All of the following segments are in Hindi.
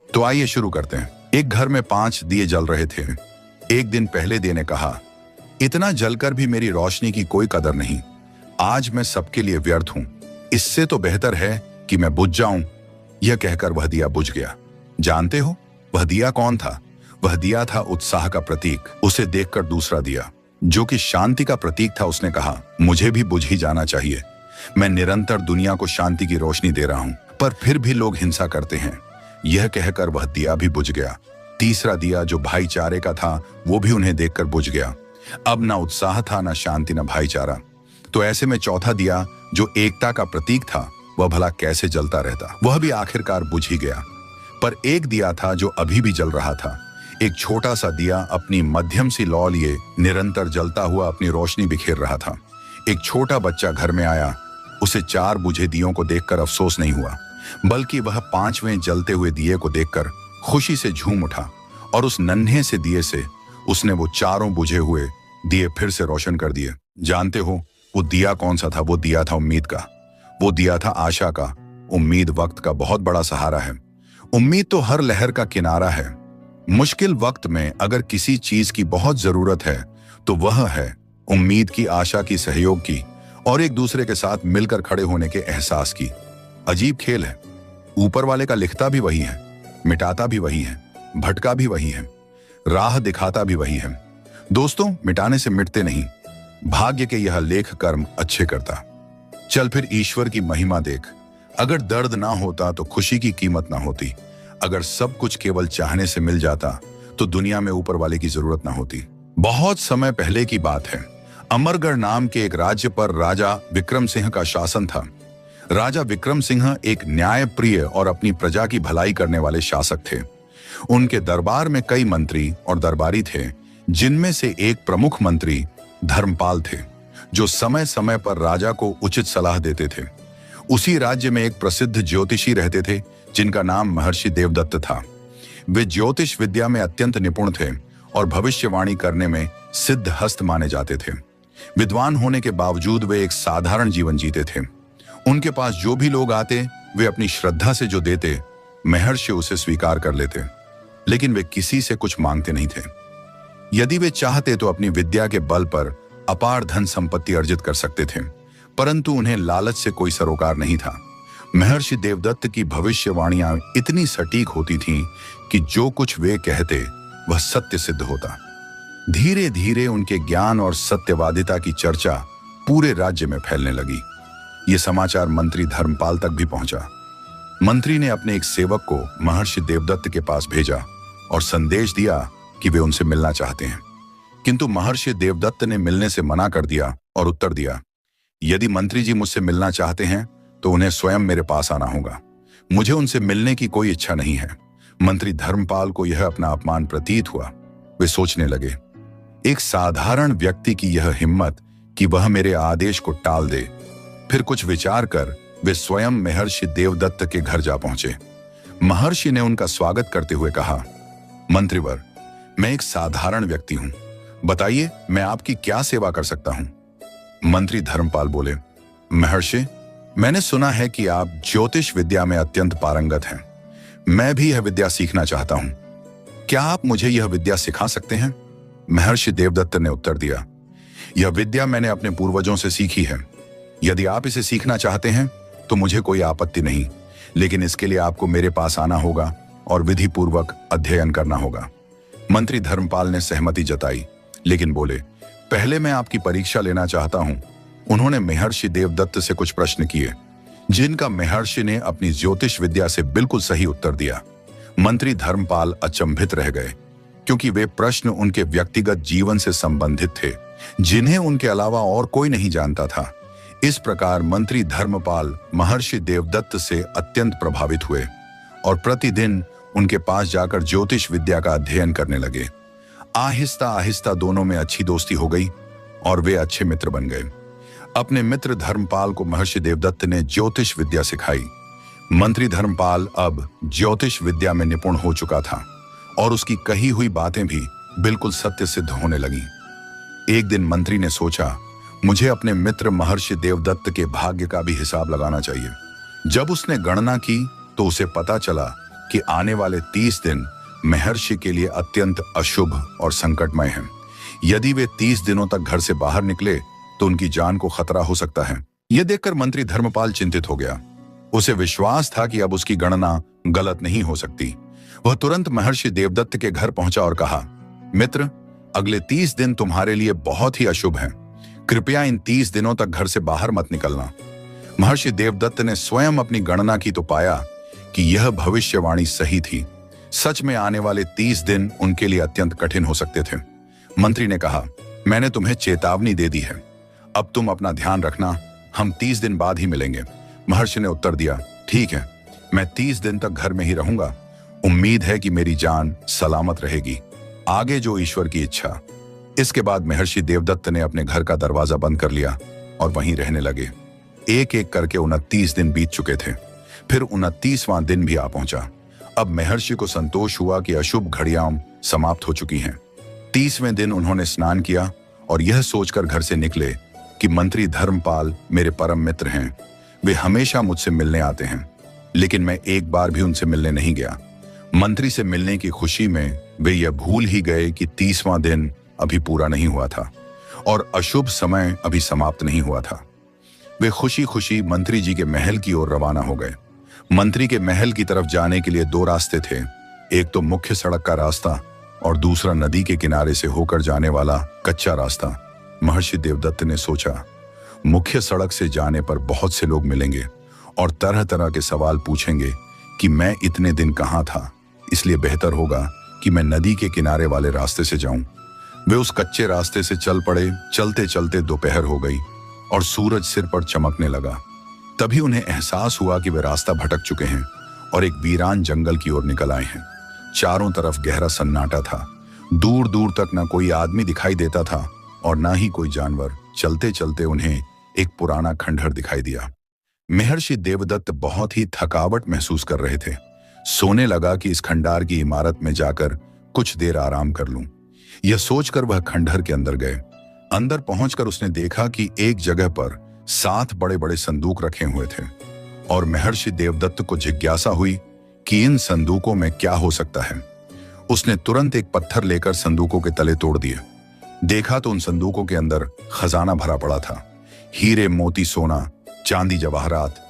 तो आइए शुरू करते हैं। एक घर में 5 दिए जल रहे थे। एक दिन पहले दिए ने कहा, इतना जलकर भी मेरी रोशनी की कोई कदर नहीं। आज मैं सबके लिए व्यर्थ हूं। इससे तो बेहतर है कि मैं बुझ जाऊं। यह कहकर वह दिया बुझ गया। जानते हो वह दिया कौन था? वह दिया था उत्साह का प्रतीक। उसे देखकर दूसरा दिया, जो कि शांति का प्रतीक था, उसने कहा, मुझे भी बुझ ही जाना चाहिए। मैं निरंतर दुनिया को शांति की रोशनी दे रहा हूं, पर फिर भी लोग हिंसा करते हैं। यह कहकर वह दिया भी बुझ गया। तीसरा दिया, जो भाईचारे का था, वो भी उन्हें देखकर बुझ गया। अब ना उत्साह था, ना शांति, ना भाईचारा। तो ऐसे में चौथा दिया, जो एकता का प्रतीक था, वह भला कैसे जलता रहता? वह भी आखिरकार बुझ ही गया। पर एक दिया था जो अभी भी जल रहा था। एक छोटा सा दिया अपनी मध्यम सी लौ लिए निरंतर जलता हुआ अपनी रोशनी बिखेर रहा था। एक छोटा बच्चा घर में आया। उसे 4 बुझे दियों को देखकर अफसोस नहीं हुआ, बल्कि वह 5वें जलते हुए दिए को देखकर खुशी से झूम उठा और उस नन्हे से दिए से उसने वो 4 बुझे हुए दिए फिर से रोशन कर दिए। जानते हो वो दिया कौन सा था? वो दिया था उम्मीद का। वो दिया था आशा का। उम्मीद वक्त का बहुत बड़ा सहारा है। उम्मीद तो हर लहर का किनारा है। मुश्किल वक्त में अगर किसी चीज की बहुत जरूरत है तो वह है उम्मीद की, आशा की, सहयोग की और एक दूसरे के साथ मिलकर खड़े होने के एहसास की। अजीब खेल है। ऊपर वाले का लिखता भी वही है, मिटाता भी वही है, भटका भी वही है, राह दिखाता भी वही है। दोस्तों, मिटाने से मिटते नहीं। भाग्य के यह लेख कर्म अच्छे करता। चल फिर ईश्वर की महिमा देख। अगर दर्द ना होता तो खुशी की कीमत ना होती। अगर सब कुछ केवल चाहने से मिल जाता तो दुनिया में ऊपर वाले की जरूरत ना होती। बहुत समय पहले की बात है। अमरगढ़ नाम के एक राज्य पर राजा विक्रम सिंह का शासन था। राजा विक्रम सिंह एक न्यायप्रिय और अपनी प्रजा की भलाई करने वाले शासक थे। उनके दरबार में कई मंत्री और दरबारी थे, जिनमें से एक प्रमुख मंत्री धर्मपाल थे, जो समय समय पर राजा को उचित सलाह देते थे। उसी राज्य में एक प्रसिद्ध ज्योतिषी रहते थे, जिनका नाम महर्षि देवदत्त था। वे ज्योतिष विद्या में अत्यंत निपुण थे और भविष्यवाणी करने में सिद्ध हस्त माने जाते थे। विद्वान होने के बावजूद वे एक साधारण जीवन जीते थे। उनके पास जो भी लोग आते, वे अपनी श्रद्धा से जो देते, महर्षि उसे स्वीकार कर लेते। लेकिन वे किसी से कुछ मांगते नहीं थे। यदि वे चाहते तो अपनी विद्या के बल पर अपार धन संपत्ति अर्जित कर सकते थे, परंतु उन्हें लालच से कोई सरोकार नहीं था। महर्षि देवदत्त की भविष्यवाणियां इतनी सटीक होती थीं कि जो कुछ वे कहते वह सत्य सिद्ध होता। धीरे धीरे उनके ज्ञान और सत्यवादिता की चर्चा पूरे राज्य में फैलने लगी। ये समाचार मंत्री धर्मपाल तक भी पहुंचा। मंत्री ने अपने एक सेवक को महर्षि देवदत्त के पास भेजा और संदेश दिया कि वे उनसे मिलना चाहते हैं। किंतु महर्षि देवदत्त ने मिलने से मना कर दिया और उत्तर दिया, यदि मंत्री जी मुझसे मिलना चाहते हैं तो उन्हें स्वयं मेरे पास आना होगा। मुझे उनसे मिलने की कोई इच्छा नहीं है। मंत्री धर्मपाल को यह अपना अपमान प्रतीत हुआ। वे सोचने लगे, एक साधारण व्यक्ति की यह हिम्मत कि वह मेरे आदेश को टाल दे। फिर कुछ विचार कर वे स्वयं महर्षि देवदत्त के घर जा पहुंचे। महर्षि ने उनका स्वागत करते हुए कहा, मंत्रीवर, मैं एक साधारण व्यक्ति हूं। बताइए, मैं आपकी क्या सेवा कर सकता हूं? मंत्री धर्मपाल बोले, महर्षि, मैंने सुना है कि आप ज्योतिष विद्या में अत्यंत पारंगत हैं। मैं भी यह विद्या सीखना चाहता हूं। क्या आप मुझे यह विद्या सिखा सकते हैं? महर्षि देवदत्त ने उत्तर दिया, यह विद्या मैंने अपने पूर्वजों से सीखी है। यदि आप इसे सीखना चाहते हैं तो मुझे कोई आपत्ति नहीं, लेकिन इसके लिए आपको मेरे पास आना होगा और विधि पूर्वक अध्ययन करना होगा। मंत्री धर्मपाल ने सहमति जताई, लेकिन बोले, पहले मैं आपकी परीक्षा लेना चाहता हूं। उन्होंने महर्षि देवदत्त से कुछ प्रश्न किए, जिनका महर्षि ने अपनी ज्योतिष विद्या से बिल्कुल सही उत्तर दिया। मंत्री धर्मपाल अचंभित रह गए, क्योंकि वे प्रश्न उनके व्यक्तिगत जीवन से संबंधित थे, जिन्हें उनके अलावा और कोई नहीं जानता था। इस प्रकार मंत्री धर्मपाल महर्षि देवदत्त से अत्यंत प्रभावित हुए और प्रतिदिन उनके पास जाकर ज्योतिष विद्या का अध्ययन करने लगे। आहिस्ता आहिस्ता दोनों में अच्छी दोस्ती हो गई और वे अच्छे मित्र बन गए। अपने मित्र धर्मपाल को महर्षि देवदत्त ने ज्योतिष विद्या सिखाई। मंत्री धर्मपाल अब ज्योतिष विद्या में निपुण हो चुका था और उसकी कही हुई बातें भी बिल्कुल सत्य सिद्ध होने लगी। एक दिन मंत्री ने सोचा, मुझे अपने मित्र महर्षि देवदत्त के भाग्य का भी हिसाब लगाना चाहिए। जब उसने गणना की तो उसे पता चला कि आने वाले 30 दिन महर्षि के लिए अत्यंत अशुभ और संकटमय हैं। यदि वे 30 दिनों तक घर से बाहर निकले तो उनकी जान को खतरा हो सकता है। यह देखकर मंत्री धर्मपाल चिंतित हो गया। उसे विश्वास था कि अब उसकी गणना गलत नहीं हो सकती। वह तुरंत महर्षि देवदत्त के घर पहुंचा और कहा, मित्र, अगले 30 दिन तुम्हारे लिए बहुत ही अशुभ हैं। कृपया इन 30 दिनों तक घर से बाहर मत निकलना। महर्षि देवदत्त ने स्वयं अपनी गणना की तो पाया कि यह भविष्यवाणी सही थी। सच में आने वाले 30 दिन उनके लिए अत्यंत कठिन हो सकते थे। मंत्री ने कहा, मैंने तुम्हें चेतावनी दे दी है, अब तुम अपना ध्यान रखना, हम 30 दिन बाद ही मिलेंगे। महर्षि ने उत्तर दिया, ठीक है, मैं 30 दिन तक घर में ही रहूंगा। उम्मीद है कि मेरी जान सलामत रहेगी, आगे जो ईश्वर की इच्छा। इसके बाद महर्षि देवदत्त ने अपने घर का दरवाजा बंद कर लिया और वहीं रहने लगे। एक एक करके 29 दिन बीत चुके थे। फिर 29वां दिन भी आ पहुंचा। अब महर्षि को संतोष हुआ कि अशुभ घड़ियां समाप्त हो चुकी हैं। 30वें दिन उन्होंने स्नान किया और यह सोचकर घर से निकले कि मंत्री धर्मपाल मेरे परम मित्र हैं, वे हमेशा मुझसे मिलने आते हैं, लेकिन मैं एक बार भी उनसे मिलने नहीं गया। मंत्री से मिलने की खुशी में वे यह भूल ही गए कि 30वां दिन अभी पूरा नहीं हुआ था और अशुभ समय अभी समाप्त नहीं हुआ था। वे खुशी खुशी मंत्री जी के महल की ओर रवाना हो गए। मंत्री के महल की तरफ जाने के लिए 2 रास्ते थे, एक तो मुख्य सड़क का रास्ता और दूसरा नदी के किनारे से होकर जाने वाला कच्चा रास्ता। महर्षि देवदत्त ने सोचा, मुख्य सड़क से जाने पर बहुत से लोग मिलेंगे और तरह तरह के सवाल पूछेंगे कि मैं इतने दिन कहाँ था, इसलिए बेहतर होगा कि मैं नदी के किनारे वाले रास्ते से जाऊं। वे उस कच्चे रास्ते से चल पड़े। चलते चलते दोपहर हो गई और सूरज सिर पर चमकने लगा। तभी उन्हें एहसास हुआ कि वे रास्ता भटक चुके हैं और एक वीरान जंगल की ओर निकल आए हैं। चारों तरफ गहरा सन्नाटा था। दूर दूर तक न कोई आदमी दिखाई देता था और न ही कोई जानवर। चलते चलते उन्हें एक पुराना खंडहर दिखाई दिया। महर्षि देवदत्त बहुत ही थकावट महसूस कर रहे थे। सोने लगा कि इस खंडार की इमारत में जाकर कुछ देर आराम कर लूं। यह सोचकर वह खंडहर के अंदर गए। अंदर पहुंचकर उसने देखा कि एक जगह पर 7 बड़े बड़े संदूक रखे हुए थे और महर्षि देवदत्त को जिज्ञासा हुई कि इन संदूकों में क्या हो सकता है। उसने तुरंत एक पत्थर लेकर संदूकों के तले तोड़ दिए। देखा तो उन संदूकों के अंदर खजाना भरा पड़ा था, हीरे मोती सोना चांदी जवाहरात।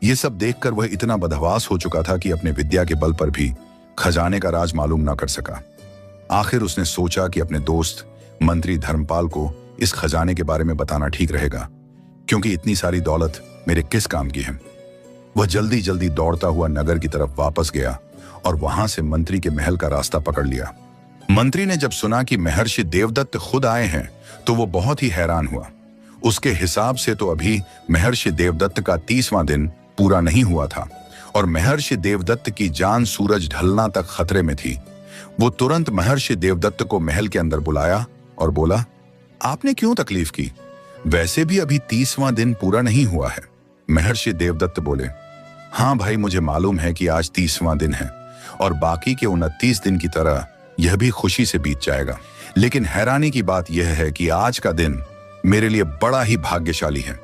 ये सब देखकर वह इतना बदहवास हो चुका था कि अपने विद्या के बल पर भी खजाने का राज मालूम ना कर सका। आखिर उसने सोचा कि अपने दोस्त मंत्री धर्मपाल को इस खजाने के बारे में बताना ठीक रहेगा, क्योंकि इतनी सारी दौलत मेरे किस काम की है। वह जल्दी जल्दी दौड़ता हुआ नगर की तरफ वापस गया और वहां से मंत्री के महल का रास्ता पकड़ लिया। मंत्री ने जब सुना कि महर्षि देवदत्त खुद आए हैं तो वो बहुत ही हैरान हुआ। उसके हिसाब से तो अभी महर्षि देवदत्त का 30वां दिन पूरा नहीं हुआ था और महर्षि देवदत्त की जान सूरज ढलना तक खतरे में थी। वो तुरंत महर्षि देवदत्त को महल के अंदर बुलाया और बोला, आपने क्यों तकलीफ की? वैसे भी अभी 30वां दिन पूरा नहीं हुआ है। महर्षि देवदत्त बोले, हाँ भाई, मुझे मालूम है कि आज 30वां दिन है और बाकी के 29 दिन की तरह यह भी खुशी से बीत जाएगा, लेकिन हैरानी की बात यह है कि आज का दिन मेरे लिए बड़ा ही भाग्यशाली है।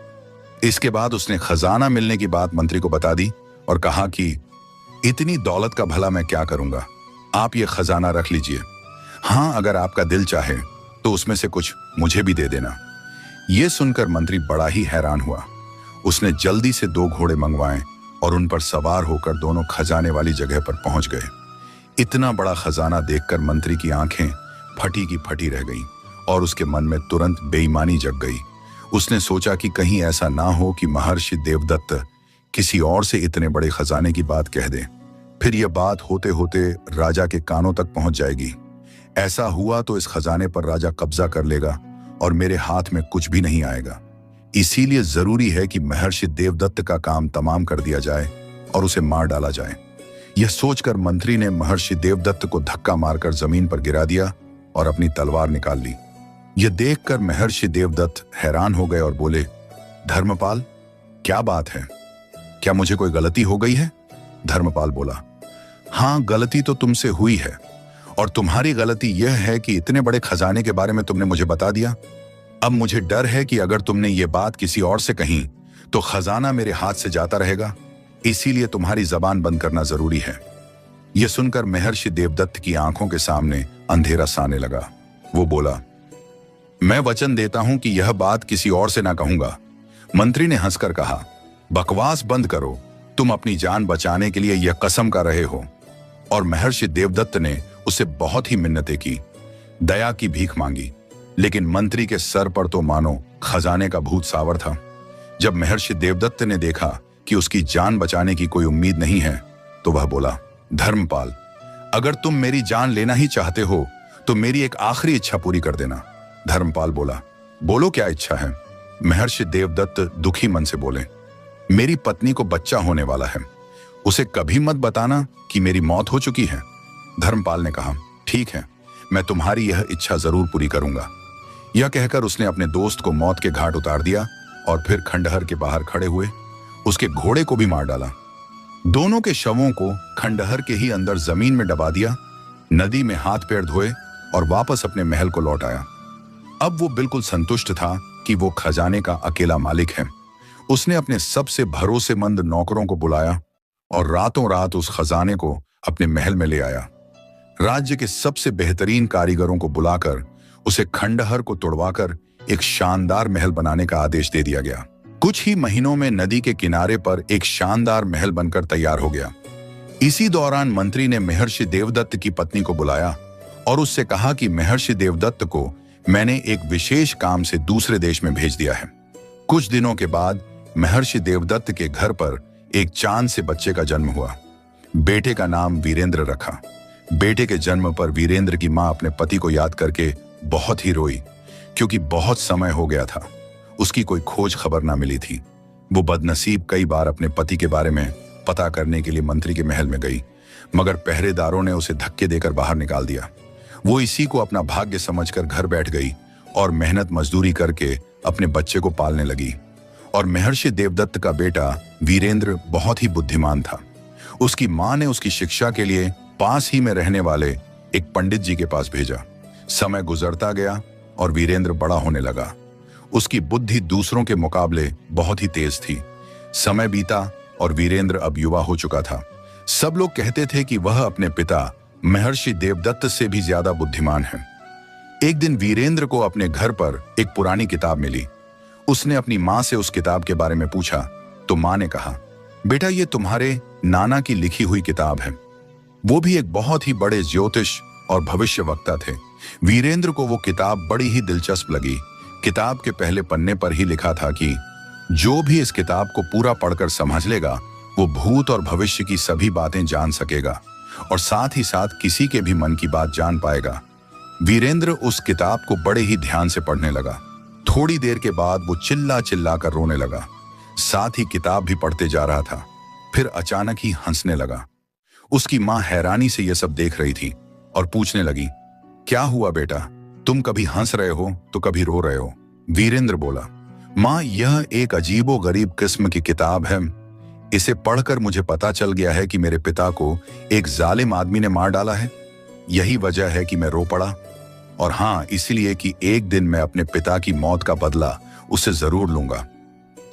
इसके बाद उसने खजाना मिलने की बात मंत्री को बता दी और कहा कि इतनी दौलत का भला मैं क्या करूंगा, आप ये खजाना रख लीजिए। हाँ, अगर आपका दिल चाहे तो उसमें से कुछ मुझे भी दे देना। यह सुनकर मंत्री बड़ा ही हैरान हुआ। उसने जल्दी से 2 घोड़े मंगवाए और उन पर सवार होकर दोनों खजाने वाली जगह पर पहुंच गए। इतना बड़ा खजाना देखकर मंत्री की आंखें फटी की फटी रह गईं और उसके मन में तुरंत बेईमानी जग गई। उसने सोचा कि कहीं ऐसा ना हो कि महर्षि देवदत्त किसी और से इतने बड़े खजाने की बात कह दे, फिर यह बात होते होते राजा के कानों तक पहुंच जाएगी। ऐसा हुआ तो इस खजाने पर राजा कब्जा कर लेगा और मेरे हाथ में कुछ भी नहीं आएगा। इसीलिए जरूरी है कि महर्षि देवदत्त का काम तमाम कर दिया जाए और उसे मार डाला जाए। यह सोचकर मंत्री ने महर्षि देवदत्त को धक्का मारकर जमीन पर गिरा दिया और अपनी तलवार निकाल ली। यह देखकर महर्षि देवदत्त हैरान हो गए और बोले, धर्मपाल, क्या बात है? क्या मुझे कोई गलती हो गई है? धर्मपाल बोला, हाँ, गलती तो तुमसे हुई है और तुम्हारी गलती यह है कि इतने बड़े खजाने के बारे में तुमने मुझे बता दिया। अब मुझे डर है कि अगर तुमने ये बात किसी और से कही तो खजाना मेरे हाथ से जाता रहेगा, इसीलिए तुम्हारी जबान बंद करना जरूरी है। यह सुनकर महर्षि देवदत्त की आंखों के सामने अंधेरा साने लगा। वो बोला, मैं वचन देता हूं कि यह बात किसी और से ना कहूंगा। मंत्री ने हंसकर कहा, बकवास बंद करो, तुम अपनी जान बचाने के लिए यह कसम कर रहे हो। और महर्षि देवदत्त ने उसे बहुत ही मिन्नतें की, दया की भीख मांगी, लेकिन मंत्री के सर पर तो मानो खजाने का भूत सावर था। जब महर्षि देवदत्त ने देखा कि उसकी जान बचाने की कोई उम्मीद नहीं है, तो वह बोला, धर्मपाल, अगर तुम मेरी जान लेना ही चाहते हो तो मेरी एक आखिरी इच्छा पूरी कर देना। धर्मपाल बोला, बोलो क्या इच्छा है? महर्षि देवदत्त दुखी मन से बोले, मेरी पत्नी को बच्चा होने वाला है, उसे कभी मत बताना कि मेरी मौत हो चुकी है। धर्मपाल ने कहा, ठीक है, मैं तुम्हारी यह इच्छा जरूर पूरी करूंगा। यह कहकर उसने अपने दोस्त को मौत के घाट उतार दिया और फिर खंडहर के बाहर खड़े हुए उसके घोड़े को भी मार डाला। दोनों के शवों को खंडहर के ही अंदर जमीन में दबा दिया, नदी में हाथ पैर धोए और वापस अपने महल को लौट आया। अब वो बिल्कुल संतुष्ट था कि वो खजाने का अकेला मालिक है। उसने अपने सबसे भरोसेमंद नौकरों को बुलाया और रातों रात उस खजाने को अपने महल में ले आया। राज्य के सबसे बेहतरीन कारीगरों को बुलाकर उसे खंडहर को तोड़वाकर एक शानदार महल बनाने का आदेश दे दिया गया। कुछ ही महीनों में नदी के किनारे पर एक शानदार महल बनकर तैयार हो गया। इसी दौरान मंत्री ने महर्षि देवदत्त की पत्नी को बुलाया और उससे कहा कि महर्षि देवदत्त को मैंने एक विशेष काम से दूसरे देश में भेज दिया है। कुछ दिनों के बाद महर्षि देवदत्त के घर पर एक चांद से बच्चे का जन्म हुआ। बेटे का नाम वीरेंद्र रखा। बेटे के जन्म पर वीरेंद्र की मां अपने पति को याद करके बहुत ही रोई, क्योंकि बहुत समय हो गया था, उसकी कोई खोज खबर ना मिली थी। वो बदनसीब कई बार अपने पति के बारे में पता करने के लिए मंत्री के महल में गई, मगर पहरेदारों ने उसे धक्के देकर बाहर निकाल दिया। वो इसी को अपना भाग्य समझकर घर बैठ गई और मेहनत मजदूरी करके अपने बच्चे को पालने लगी। और महर्षि देवदत्त का बेटा वीरेंद्र बहुत ही बुद्धिमान था। उसकी मां ने उसकी शिक्षा के लिए पास ही में रहने वाले एक पंडित जी के पास भेजा। समय गुजरता गया और वीरेंद्र बड़ा होने लगा। उसकी बुद्धि दूसरों के मुकाबले बहुत ही तेज थी। समय बीता और वीरेंद्र अब युवा हो चुका था। सब लोग कहते थे कि वह अपने पिता महर्षि देवदत्त से भी ज्यादा बुद्धिमान है। एक दिन वीरेंद्र को अपने घर पर एक पुरानी किताब मिली। उसने अपनी मां से उस किताब के बारे में पूछा तो मां ने कहा, बेटा, ये तुम्हारे नाना की लिखी हुई किताब है। वो भी एक बहुत ही बड़े ज्योतिष और भविष्यवक्ता थे। वीरेंद्र को वो किताब बड़ी ही दिलचस्प लगी। किताब के पहले पन्ने पर ही लिखा था कि जो भी इस किताब को पूरा पढ़कर समझ लेगा वो भूत और भविष्य की सभी बातें जान सकेगा और साथ ही साथ किसी के भी मन की बात जान पाएगा। वीरेंद्र उस किताब को बड़े ही ध्यान से पढ़ने लगा। थोड़ी देर के बाद वो चिल्ला चिल्ला कर रोने लगा। साथ ही किताब भी पढ़ते जा रहा था। फिर अचानक ही हंसने लगा। उसकी मां हैरानी से यह सब देख रही थी और पूछने लगी, क्या हुआ बेटा, तुम कभी हंस रहे हो तो कभी रो रहे हो? वीरेंद्र बोला, मां, यह एक अजीबो गरीब किस्म की किताब है। इसे पढ़कर मुझे पता चल गया है कि मेरे पिता को एक जालिम आदमी ने मार डाला है। यही वजह है कि मैं रो पड़ा। और हाँ, इसलिए कि एक दिन मैं अपने पिता की मौत का बदला उसे जरूर लूंगा।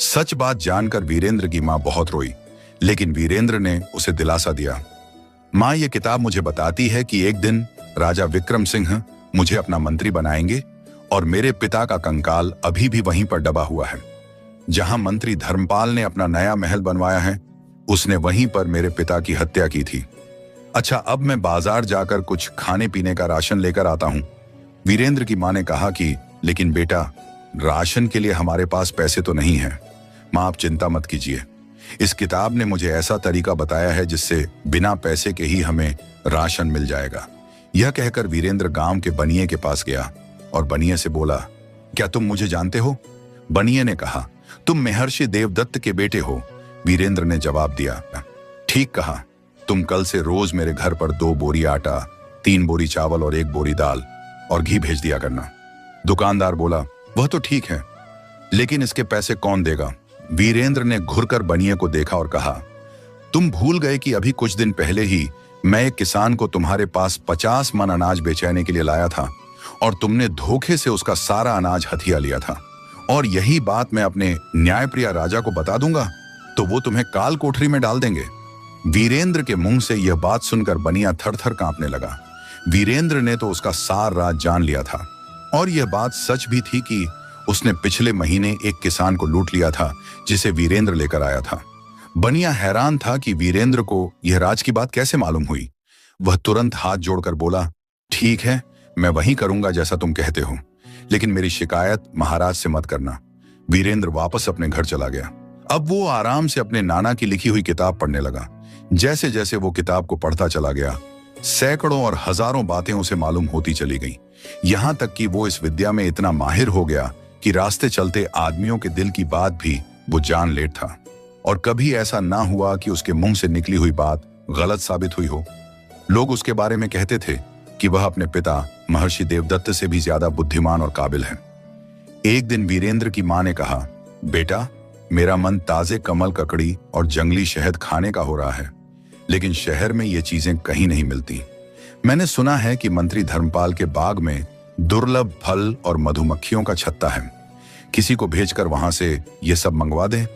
सच बात जानकर वीरेंद्र की मां बहुत रोई, लेकिन वीरेंद्र ने उसे दिलासा दिया, मां, यह किताब मुझे बताती है कि एक दिन राजा विक्रम सिंह मुझे अपना मंत्री बनाएंगे और मेरे पिता का कंकाल अभी भी वहीं पर दबा हुआ है। जहां मंत्री धर्मपाल ने अपना नया महल बनवाया है, उसने वहीं पर मेरे पिता की हत्या की थी। अच्छा, अब मैं बाजार जाकर कुछ खाने पीने का राशन लेकर आता हूं। वीरेंद्र की मां ने कहा कि लेकिन बेटा, राशन के लिए हमारे पास पैसे तो नहीं है। मां, आप चिंता मत कीजिए, इस किताब ने मुझे ऐसा तरीका बताया है जिससे बिना पैसे के ही हमें राशन मिल जाएगा। यह कहकर वीरेंद्र गांव के बनिए के पास गया और बनिए से बोला, क्या तुम मुझे जानते हो? बनिए ने कहा, तुम महर्षि देवदत्त के बेटे हो। वीरेंद्र ने जवाब दिया, ठीक कहा, तुम कल से रोज मेरे घर पर 2 बोरी आटा, 3 बोरी चावल और 1 बोरी दाल और घी भेज दिया करना। दुकानदार बोला, वह तो ठीक है, लेकिन इसके पैसे कौन देगा? वीरेंद्र ने घुरकर बनिए को देखा और कहा, तुम भूल गए कि अभी कुछ दिन पहले ही मैं एक किसान को तुम्हारे पास 50 मन अनाज बेचने के लिए लाया था और तुमने धोखे से उसका सारा अनाज हथिया लिया था। और यही बात मैं अपने न्यायप्रिय राजा को बता दूंगा तो वो तुम्हें काल कोठरी में डाल देंगे। वीरेंद्र के मुंह से यह बात सुनकर बनिया थर थर कांपने लगा। वीरेंद्र ने तो उसका सार राज जान लिया था और यह बात सच भी थी कि उसने पिछले महीने एक किसान को लूट लिया था जिसे वीरेंद्र लेकर आया था। बनिया हैरान था कि वीरेंद्र को यह राज की बात कैसे मालूम हुई। वह तुरंत हाथ जोड़कर बोला, ठीक है, मैं वही करूंगा जैसा तुम कहते हो, लेकिन मेरी शिकायत महाराज से मत करना। वीरेंद्र वापस अपने घर चला गया। अब वो आराम से अपने नाना की लिखी हुई किताब पढ़ने लगा। जैसे जैसे वो किताब को पढ़ता चला गया, सैकड़ों और हजारों बातें उसे मालूम होती चली गईं। यहां तक कि वो इस विद्या में इतना माहिर हो गया कि रास्ते चलते आदमियों के दिल की बात भी वो जान लेट था। और कभी ऐसा ना हुआ कि उसके मुंह से निकली हुई बात गलत साबित हुई हो। लोग उसके बारे में कहते थे कि वह अपने पिता महर्षि देवदत्त से भी ज्यादा बुद्धिमान और काबिल है। एक दिन वीरेंद्र की मां ने कहा, बेटा, मेरा मन ताजे कमल ककड़ी और जंगली शहद खाने का हो रहा है, लेकिन शहर में ये चीजें कहीं नहीं मिलती। मैंने सुना है कि मंत्री धर्मपाल के बाग में दुर्लभ फल और मधुमक्खियों का छत्ता है। किसी को भेजकर वहां से ये सब मंगवा दे।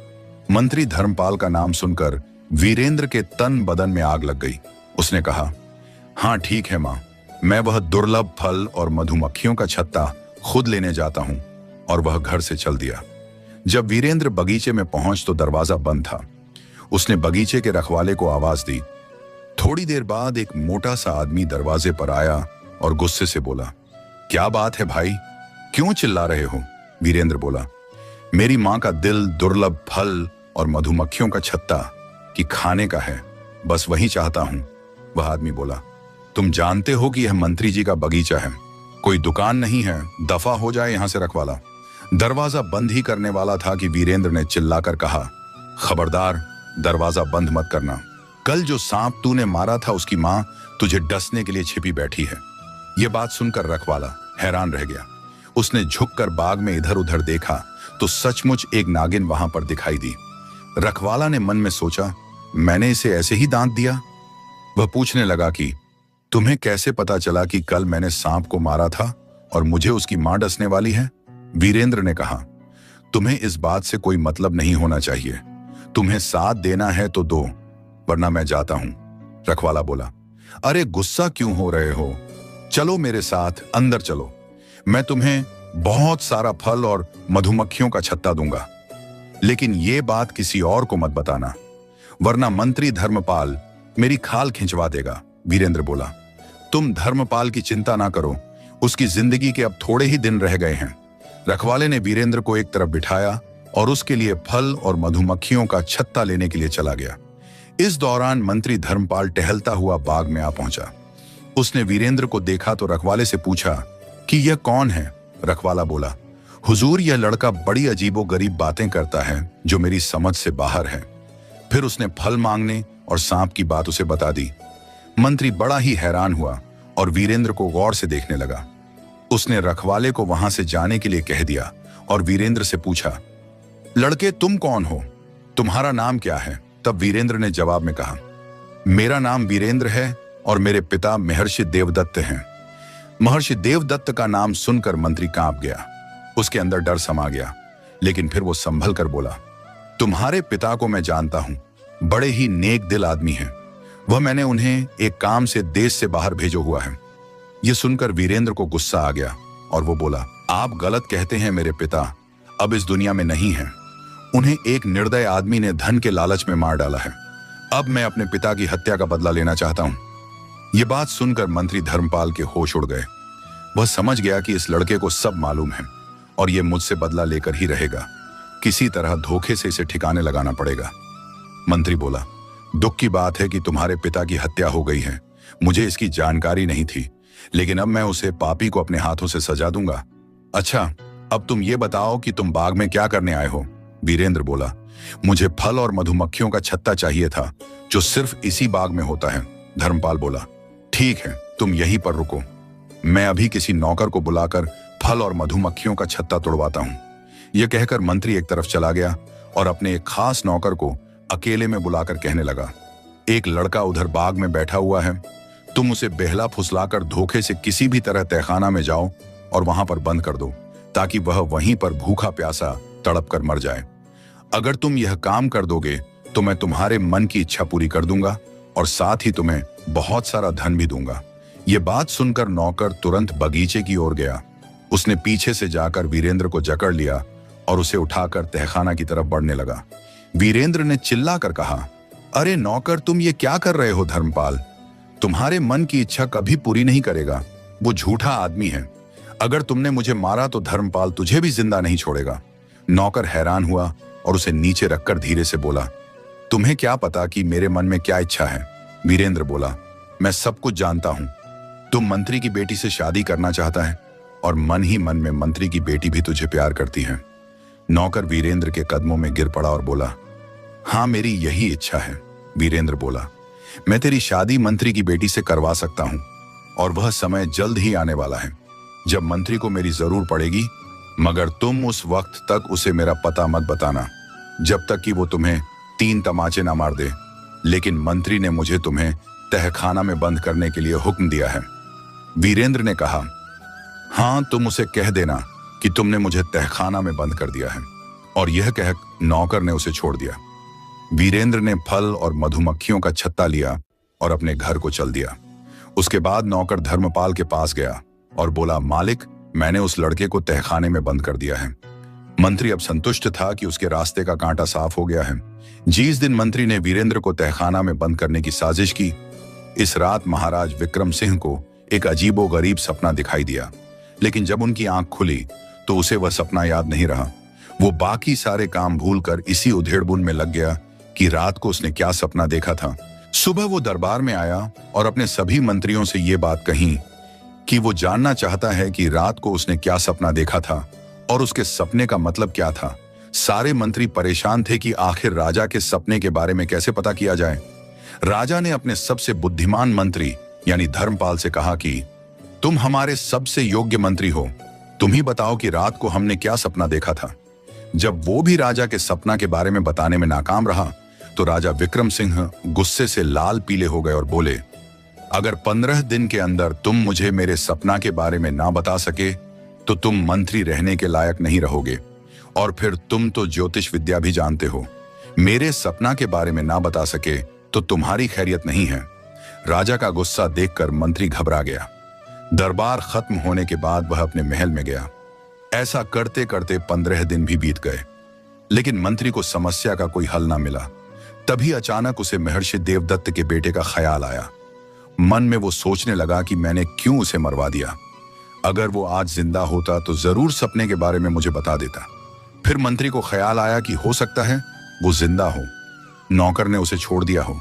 मंत्री धर्मपाल का नाम सुनकर वीरेंद्र के तन बदन में आग लग गई। उसने कहा, हाँ ठीक है मां, मैं वह दुर्लभ फल और मधुमक्खियों का छत्ता खुद लेने जाता हूं। और वह घर से चल दिया। जब वीरेंद्र बगीचे में पहुंच तो दरवाजा बंद था। उसने बगीचे के रखवाले को आवाज दी। थोड़ी देर बाद एक मोटा सा आदमी दरवाजे पर आया और गुस्से से बोला, क्या बात है भाई, क्यों चिल्ला रहे हो? वीरेंद्र बोला, मेरी मां का दिल दुर्लभ फल और मधुमक्खियों का छत्ता कि खाने का है, बस वही चाहता हूं। वह आदमी बोला, तुम जानते हो कि यह मंत्री जी का बगीचा है, कोई दुकान नहीं है, दफा हो जाए यहां से रखवाला। दरवाजा बंद ही करने वाला था कि वीरेंद्र ने चिल्लाकर कहा, खबरदार, दरवाजा बंद मत करना। कल जो सांप तूने मारा था उसकी मां तुझे डसने के लिए छिपी बैठी है। यह बात सुनकर रखवाला हैरान रह गया। उसने झुककर बाग में इधर उधर देखा तो सचमुच एक नागिन वहां पर दिखाई दी। रखवाला ने मन में सोचा, मैंने इसे ऐसे ही दांत दिया। वह पूछने लगा कि तुम्हें कैसे पता चला कि कल मैंने सांप को मारा था और मुझे उसकी मां डसने वाली है? वीरेंद्र ने कहा, तुम्हें इस बात से कोई मतलब नहीं होना चाहिए। तुम्हें साथ देना है तो दो, वरना मैं जाता हूं। रखवाला बोला, अरे गुस्सा क्यों हो रहे हो? चलो मेरे साथ, अंदर चलो, मैं तुम्हें बहुत सारा फल और मधुमक्खियों का छत्ता दूंगा, लेकिन ये बात किसी और को मत बताना, वरना मंत्री धर्मपाल मेरी खाल खिंचवा देगा। वीरेंद्र बोला, तुम धर्मपाल की चिंता ना करो, उसकी जिंदगी के अब थोड़े ही दिन रह गए हैं। रखवाले ने वीरेंद्र को एक तरफ बिठाया और उसके लिए फल और मधुमक्खियों का छत्ता लेने के लिए चला गया। इस दौरान मंत्री धर्मपाल टहलता हुआ बाग में आ पहुंचा। उसने वीरेंद्र को देखा तो रखवाले से पूछा कि यह कौन है? रखवाला बोला, हुजूर, यह लड़का बड़ी अजीबोगरीब बातें करता है जो मेरी समझ से बाहर है। फिर उसने फल मांगने और सांप की बात उसे बता दी। मंत्री बड़ा ही हैरान हुआ और वीरेंद्र को गौर से देखने लगा। उसने रखवाले को वहां से जाने के लिए कह दिया और वीरेंद्र से पूछा, लड़के तुम कौन हो? तुम्हारा नाम क्या है? तब वीरेंद्र ने जवाब में कहा, मेरा नाम वीरेंद्र है और मेरे पिता महर्षि देवदत्त हैं। महर्षि देवदत्त का नाम सुनकर मंत्री कांप गया। उसके अंदर डर समा गया, लेकिन फिर वो संभल कर बोला, तुम्हारे पिता को मैं जानता हूं, बड़े ही नेक दिल आदमी हैं। वह मैंने उन्हें एक काम से देश से बाहर भेजो हुआ है। यह सुनकर वीरेंद्र को गुस्सा आ गया और वो बोला, आप गलत कहते हैं, मेरे पिता अब इस दुनिया में नहीं है। उन्हें एक निर्दय आदमी ने धन के लालच में मार डाला है। अब मैं अपने पिता की हत्या का बदला लेना चाहता हूं। यह बात सुनकर मंत्री धर्मपाल के होश उड़ गए। वह समझ गया कि इस लड़के को सब मालूम है और यह मुझसे बदला लेकर ही रहेगा। किसी तरह धोखे से इसे ठिकाने लगाना पड़ेगा। मंत्री बोला, दुख की बात है कि तुम्हारे पिता की हत्या हो गई है। मुझे इसकी जानकारी नहीं थी, लेकिन अब मैं उसे पापी को अपने हाथों से सजा दूंगा। अच्छा, अब तुम ये बताओ कि तुम बाग में क्या करने आए हो? वीरेंद्र बोला, मुझे फल और मधुमक्खियों का छत्ता चाहिए था जो सिर्फ इसी बाग में होता है। धर्मपाल बोला, ठीक है, तुम यहीं पर रुको, मैं अभी किसी नौकर को बुलाकर फल और मधुमक्खियों का छत्ता तोड़वाता हूं। यह कहकर मंत्री एक तरफ चला गया और अपने एक खास नौकर को अकेले में बुलाकर कहने लगा, एक लड़का उधर बाग में बैठा हुआ है, तुम उसे बेहला फुसलाकर धोखे से किसी भी तरह तहखाना में जाओ और वहां पर बंद कर दो, ताकि वह वहीं पर भूखा प्यासा तड़प कर मर जाए। अगर तुम यह काम कर दोगे तो मैं तुम्हारे मन की इच्छा पूरी कर दूंगा और साथ ही तुम्हें बहुत सारा धन भी दूंगा। ये बात सुनकर नौकर तुरंत बगीचे की ओर गया। उसने पीछे से जाकर वीरेंद्र को जकड़ लिया और उसे उठाकर तहखाना की तरफ बढ़ने लगा। वीरेंद्र ने चिल्लाकर कहा, अरे नौकर, तुम ये क्या कर रहे हो? धर्मपाल तुम्हारे मन की इच्छा कभी पूरी नहीं करेगा। वो झूठा आदमी है। अगर तुमने मुझे मारा तो धर्मपाल तुझे भी जिंदा नहीं छोड़ेगा। नौकर हैरान हुआ और उसे नीचे रखकर धीरे से बोला, तुम्हें क्या पता कि मेरे मन में क्या इच्छा है? वीरेंद्र बोला, मैं सब कुछ जानता हूं। तुम मंत्री की बेटी से शादी करना चाहता है और मन ही मन में मंत्री की बेटी भी तुझे प्यार करती है। नौकर वीरेंद्र के कदमों में गिर पड़ा और बोला, हाँ, मेरी यही इच्छा है। वीरेंद्र बोला, मैं तेरी शादी मंत्री की बेटी से करवा सकता हूं और वह समय जल्द ही आने वाला है जब मंत्री को मेरी जरूर पड़ेगी, मगर तुम उस वक्त तक उसे मेरा पता मत बताना जब तक कि वो तुम्हें 3 तमाचे ना मार दे। लेकिन मंत्री ने मुझे तुम्हें तहखाना में बंद करने के लिए हुक्म दिया है। वीरेंद्र ने कहा, हाँ, तुम उसे कह देना कि तुमने मुझे तहखाना में बंद कर दिया है। और यह कह नौकर ने उसे छोड़ दिया। वीरेंद्र ने फल और मधुमक्खियों का छत्ता लिया और अपने घर को चल दिया। उसके बाद नौकर धर्मपाल के पास गया और बोला, मालिक, मैंने उस लड़के को तहखाने में बंद कर दिया है। मंत्री अब संतुष्ट था कि उसके रास्ते का कांटा साफ हो गया है। जिस दिन मंत्री ने वीरेंद्र को तहखाना में बंद करने की साजिश की, इस रात महाराज विक्रम सिंह को एक अजीबोगरीब सपना दिखाई दिया। लेकिन जब उनकी आंख खुली तो उसे वह सपना याद नहीं रहा। वो बाकी सारे काम भूलकर इसी उधेड़बुन में लग गया कि रात को उसने क्या सपना देखा था। सुबह वो दरबार में आया और अपने सभी मंत्रियों से ये बात कही कि वो जानना चाहता है कि रात को उसने क्या सपना देखा था और उसके सपने का मतलब क्या था। सारे मंत्री परेशान थे कि आखिर राजा के सपने के बारे में कैसे पता किया जाए। राजा ने अपने सबसे बुद्धिमान मंत्री यानी धर्मपाल से कहा कि तुम हमारे सबसे योग्य मंत्री हो, तुम ही बताओ कि रात को हमने क्या सपना देखा था। जब वो भी राजा के सपना के बारे में बताने में नाकाम रहा तो राजा विक्रम सिंह गुस्से से लाल पीले हो गए और बोले, अगर 15 दिन के अंदर तुम मुझे मेरे सपना के बारे में ना बता सके तो तुम मंत्री रहने के लायक नहीं रहोगे। और फिर तुम तो ज्योतिष विद्या भी जानते हो। मेरे सपना के बारे में ना बता सके तो तुम्हारी खैरियत नहीं है। राजा का गुस्सा देखकर मंत्री घबरा गया। दरबार खत्म होने के बाद वह अपने महल में गया। ऐसा करते करते 15 दिन भी बीत गए, लेकिन मंत्री को समस्या का कोई हल ना मिला। तभी अचानक उसे महर्षि देवदत्त के बेटे का ख्याल आया। मन में वो सोचने लगा कि मैंने क्यों उसे मरवा दिया। अगर वो आज जिंदा होता तो जरूर सपने के बारे में मुझे बता देता। फिर मंत्री को ख्याल आया कि हो सकता है वो जिंदा हो, नौकर ने उसे छोड़ दिया हो।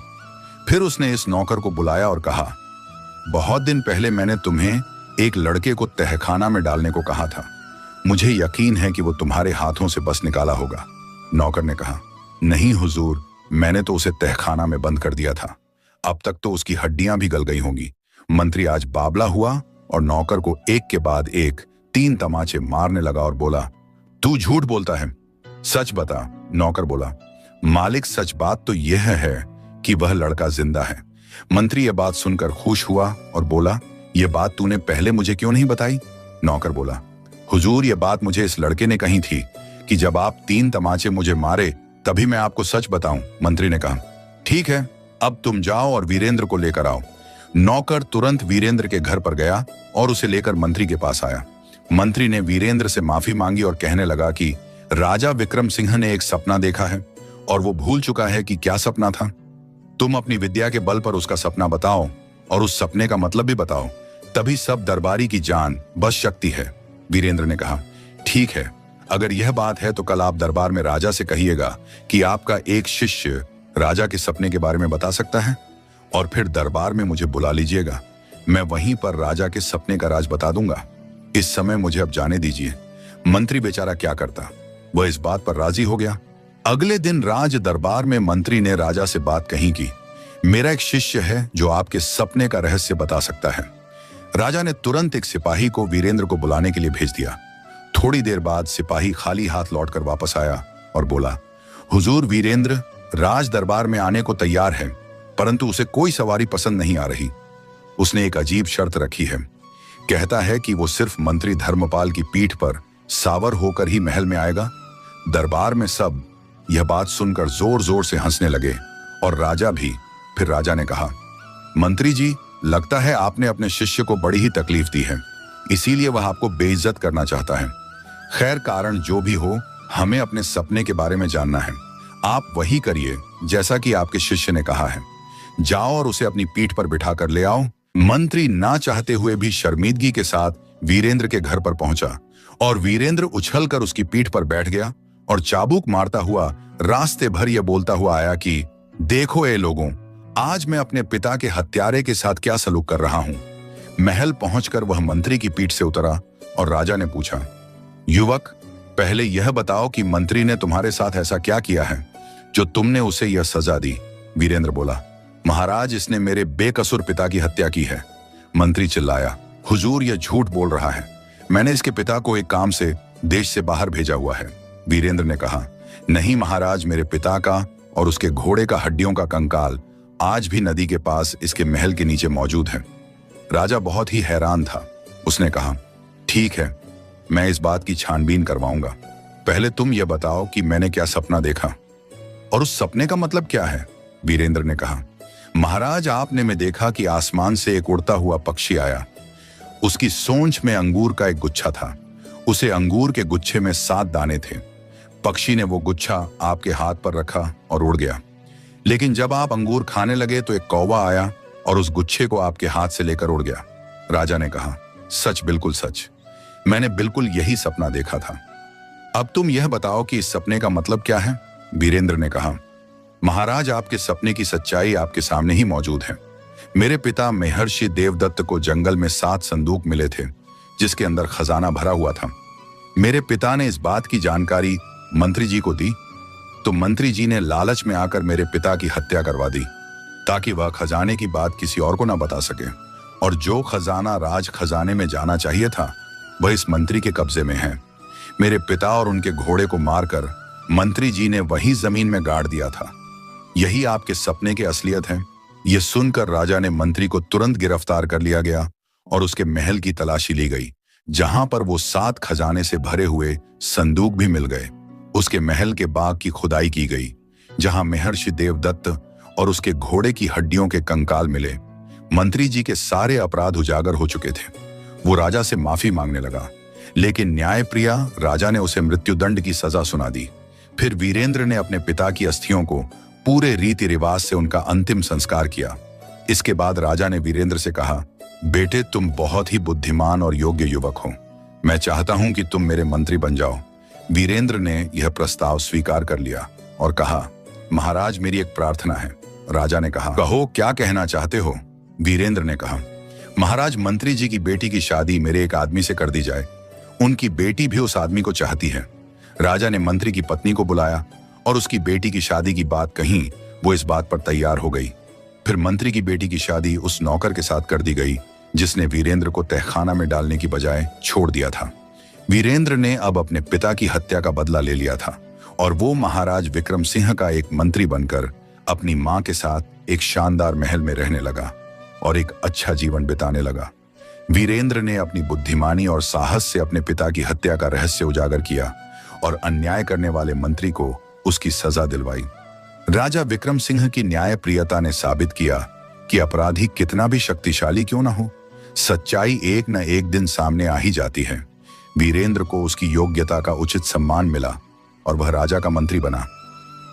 फिर उसने इस नौकर को बुलाया और कहा, बहुत दिन पहले मैंने तुम्हें एक लड़के को तहखाना में डालने को कहा था। मुझे यकीन है कि वो तुम्हारे हाथों से बस निकाला होगा। नौकर ने कहा, नहीं हुजूर, मैंने तो उसे तहखाना में बंद कर दिया था। अब तक तो उसकी हड्डियां भी गल गई होंगी। मंत्री आज बावला हुआ और नौकर को एक के बाद एक 3 तमाचे मारने लगा और बोला, तू झूठ बोलता है, सच बता। नौकर बोला, मालिक, सच बात तो यह है कि वह लड़का जिंदा है। मंत्री यह बात सुनकर खुश हुआ और बोला, यह बात तूने पहले मुझे क्यों नहीं बताई? नौकर बोला, हुजूर, यह बात मुझे इस लड़के ने कही थी कि जब आप 3 तमाचे मुझे मारे तभी मैं आपको सच बताऊं। मंत्री ने कहा, ठीक है, अब तुम जाओ और वीरेंद्र को लेकर आओ। नौकर तुरंत वीरेंद्र के घर पर गया और उसे लेकर मंत्री के पास आया। मंत्री ने वीरेंद्र से माफी मांगी और कहने लगा कि राजा विक्रम सिंह ने एक सपना देखा है और वो भूल चुका है कि क्या सपना था। तुम अपनी विद्या के बल पर उसका सपना बताओ और उस सपने का मतलब भी बताओ, तभी सब दरबारी की जान बच सकती है। वीरेंद्र ने कहा, ठीक है, अगर यह बात है तो कल आप दरबार में राजा से कहिएगा कि आपका एक शिष्य राजा के सपने के बारे में बता सकता है और फिर दरबार में मुझे बुला लीजिएगा। मैं वहीं पर राजा के सपने का राज बता दूंगा। इस समय मुझे अब जाने दीजिए। मंत्री बेचारा क्या करता, वह इस बात पर राजी हो गया। अगले दिन राज दरबार में मंत्री ने राजा से बात कही कि मेरा एक शिष्य है जो आपके सपने का रहस्य बता सकता है। राजा ने तुरंत एक सिपाही को वीरेंद्र को बुलाने के लिए भेज दिया। थोड़ी देर बाद सिपाही खाली हाथ लौटकर वापस आया और बोला, हुजूर, वीरेंद्र राज दरबार में आने को तैयार है, परंतु उसे कोई सवारी पसंद नहीं आ रही। उसने एक अजीब शर्त रखी है। कहता है कि वो सिर्फ मंत्री धर्मपाल की पीठ पर सावर होकर ही महल में आएगा। दरबार में सब यह बात सुनकर जोर जोर से हंसने लगे और राजा भी। फिर राजा ने कहा, मंत्री जी, लगता है आपने अपने शिष्य को बड़ी ही तकलीफ दी है, इसीलिए वह आपको बेइज्जत करना चाहता है। खैर, कारण जो भी हो, हमें अपने सपने के बारे में जानना है। आप वही करिए जैसा कि आपके शिष्य ने कहा है। जाओ और उसे अपनी पीठ पर बिठा कर ले आओ। मंत्री ना चाहते हुए भी शर्मिंदगी के साथ वीरेंद्र के घर पर पहुंचा और वीरेंद्र उछलकर उसकी पीठ पर बैठ गया और चाबुक मारता हुआ रास्ते भर यह बोलता हुआ आया कि देखो ए लोगों, आज मैं अपने पिता के हत्यारे के साथ क्या सलूक कर रहा हूं। महल पहुंचकर वह मंत्री की पीठ से उतरा और राजा ने पूछा, युवक, पहले यह बताओ कि मंत्री ने तुम्हारे साथ ऐसा क्या किया है जो तुमने उसे यह सजा दी। वीरेंद्र बोला, महाराज, इसने मेरे बेकसूर पिता की हत्या की है। मंत्री चिल्लाया, हुजूर, यह झूठ बोल रहा है। मैंने इसके पिता को एक काम से देश से बाहर भेजा हुआ है। वीरेंद्र ने कहा, नहीं महाराज, मेरे पिता का और उसके घोड़े का हड्डियों का कंकाल आज भी नदी के पास इसके महल के नीचे मौजूद है। राजा बहुत ही हैरान था। उसने कहा, ठीक है, मैं इस बात की छानबीन करवाऊंगा। पहले तुम यह बताओ कि मैंने क्या सपना देखा और उस सपने का मतलब क्या है। वीरेंद्र ने कहा, महाराज, आपने में देखा कि आसमान से एक उड़ता हुआ पक्षी आया। उसकी सोंच में अंगूर का एक गुच्छा था। उसे अंगूर के गुच्छे में 7 दाने थे। पक्षी ने वो गुच्छा आपके हाथ पर रखा और उड़ गया। लेकिन जब आप अंगूर खाने लगे तो एक कौवा आया और उस गुच्छे को आपके हाथ से लेकर उड़ गया। राजा ने कहा, सच, बिल्कुल सच, मैंने बिल्कुल यही सपना देखा था। अब तुम यह बताओ कि इस सपने का मतलब क्या है। वीरेंद्र ने कहा, महाराज, आपके सपने की सच्चाई आपके सामने ही मौजूद है। मेरे पिता महर्षि देवदत्त को जंगल में 7 संदूक मिले थे जिसके अंदर खजाना भरा हुआ था। मेरे पिता ने इस बात की जानकारी मंत्री जी को दी तो मंत्री जी ने लालच में आकर मेरे पिता की हत्या करवा दी ताकि वह खजाने की बात किसी और को ना बता सके। और जो खजाना राज खजाने में जाना चाहिए था वह इस मंत्री के कब्जे में है। मेरे पिता और उनके घोड़े को मारकर मंत्री जी ने वही जमीन में गाड़ दिया था। यही आपके सपने की असलियत है। यह सुनकर राजा ने मंत्री को तुरंत गिरफ्तार कर लिया गया और उसके महल की तलाशी ली गई, जहां पर वो 7 खजाने से भरे हुए संदूक भी मिल गए। उसके महल के बाग की खुदाई की गई, जहां महर्षि देवदत्त और उसके घोड़े की हड्डियों के कंकाल मिले। मंत्री जी के सारे अपराध उजागर हो चुके थे। वो राजा से माफी मांगने लगा, लेकिन न्यायप्रिया राजा ने उसे मृत्युदंड की सजा सुना दी। फिर वीरेंद्र ने अपने पिता की अस्थियों को पूरे रीति रिवाज से उनका अंतिम संस्कार किया। इसके बाद राजा ने वीरेंद्र से कहा, बेटे, तुम बहुत ही बुद्धिमान और योग्य युवक हो। मैं चाहता हूं कि तुम मेरे मंत्री बन जाओ। वीरेंद्र ने यह प्रस्ताव स्वीकार कर लिया और कहा, महाराज, मेरी एक प्रार्थना है। राजा ने कहा, कहो, क्या कहना चाहते हो। वीरेंद्र ने कहा, महाराज, मंत्री जी की बेटी की शादी मेरे एक आदमी से कर दी जाए। उनकी बेटी भी उस आदमी को चाहती है। राजा ने मंत्री की पत्नी को बुलाया और उसकी बेटी की शादी की बात कही। वो इस बात पर तैयार हो गई। फिर मंत्री की बेटी की शादी उस नौकर के साथ कर दी गई जिसने वीरेंद्र को तहखाना में डालने की बजाय छोड़ दिया था। वीरेंद्र ने अब अपने पिता की हत्या का बदला ले लिया था और वो महाराज विक्रम सिंह का एक मंत्री बनकर अपनी मां के साथ एक शानदार महल में रहने लगा और एक अच्छा जीवन बिताने लगा। वीरेंद्र ने अपनी बुद्धिमानी और साहस से अपने पिता की हत्या का रहस्य उजागर किया और अन्याय करने वाले मंत्री को उसकी सजा दिलवाई। राजा विक्रम सिंह की न्यायप्रियता ने साबित किया कि अपराधी कितना भी शक्तिशाली क्यों ना हो, सच्चाई एक न एक दिन सामने आ ही जाती है। वीरेंद्र को उसकी योग्यता का उचित सम्मान मिला और वह राजा का मंत्री बना।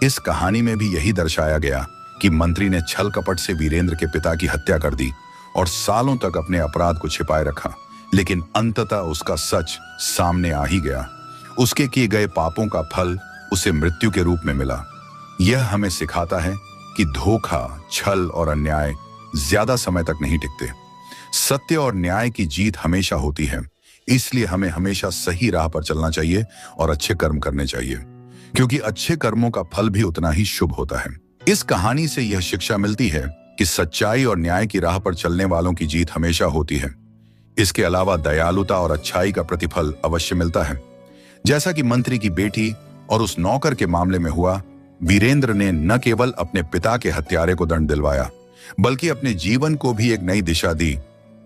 इस कहानी में भी यही दर्शाया गया कि मंत्री ने छल कपट से वीरेंद्र के पिता की हत्या कर दी और सालों तक अपने अपराध को छिपाए रखा, लेकिन अंततः उसका सच सामने आ ही गया। उसके किए गए पापों का फल उसे मृत्यु के रूप में मिला। यह हमें सिखाता है कि धोखा, छल और अन्याय ज्यादा समय तक नहीं टिकते। सत्य और न्याय की जीत हमेशा होती है। इसलिए हमें हमेशा सही राह पर चलना चाहिए और अच्छे कर्म करने चाहिए, क्योंकि अच्छे कर्मों का फल भी उतना ही शुभ होता है। इस कहानी से यह शिक्षा मिलती है कि सच्चाई और न्याय की राह पर चलने वालों की जीत हमेशा होती है। इसके अलावा दयालुता और अच्छाई का प्रतिफल अवश्य मिलता है। जैसा कि मंत्री की बेटी और उस नौकर के मामले में हुआ, वीरेंद्र ने न केवल अपने पिता के हत्यारे को दंड दिलवाया, बल्कि अपने जीवन को भी एक नई दिशा दी,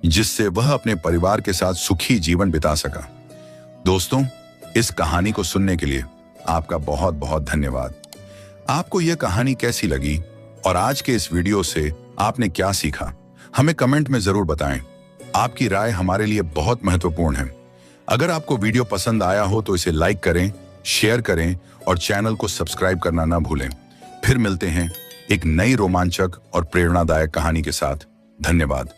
जिससे वह अपने परिवार के साथ सुखी जीवन बिता सका। दोस्तों, इस कहानी को सुनने के लिए आपका बहुत बहुत धन्यवाद। आपको यह कहानी कैसी लगी और आज के इस वीडियो से आपने क्या सीखा, हमें कमेंट में जरूर बताएं। आपकी राय हमारे लिए बहुत महत्वपूर्ण है। अगर आपको वीडियो पसंद आया हो तो इसे लाइक करें, शेयर करें और चैनल को सब्सक्राइब करना ना भूलें। फिर मिलते हैं एक नई रोमांचक और प्रेरणादायक कहानी के साथ। धन्यवाद।